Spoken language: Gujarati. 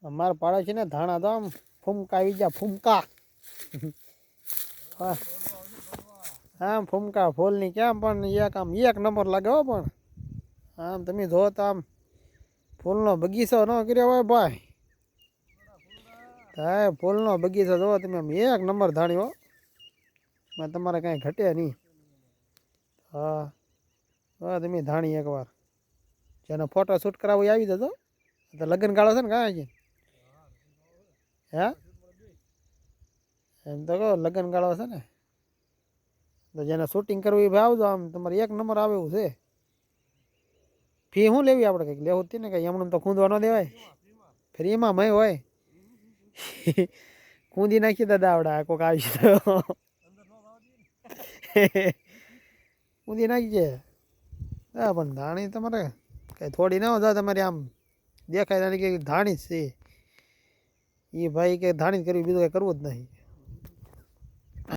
અમારા પાડોશી ને ધાણા તો આમ ફૂમકા આવી ગયા ફૂમકા. આમ ફૂમકા ફૂલની કેમ પણ એક નંબર લાગે હો. પણ આમ તમે જો તો આમ ફૂલનો બગીચો ન કર્યો હોય ભાઈ. હા ફૂલનો બગીચો જોવો તમે આમ એક નંબર ધાણી હો. તમારે કાંઈ ઘટે નહીં. હા હા તમે ધાણી એકવાર જેનો ફોટો શૂટ કરાવવો એ આવી જતો. તો લગ્ન ગાળો છે ને કાંઈ છે. હે એમ તો કહો લગ્ન ગાળો છે ને તો જેને શૂટિંગ કરવું એ ભાઈ આવજો. આમ તમારે એક નંબર આવે એવું છે. ફી શું લેવી આપણે કંઈક લેવું જ ને કંઈ એમણે તો ખૂંદવા ન દેવાય. ફ્રીમાં મય હોય કૂંદી નાખી દાદા આવડા કોઈક આવી તો કૂંદી નાખી છે. હા પણ ધાણી તમારે કંઈ થોડી ના હોય તમારે આમ દેખાય કે ધાણી જ છે એ ભાઈ કે ધાણી કરવી બીજું કંઈ કરવું જ નહીં.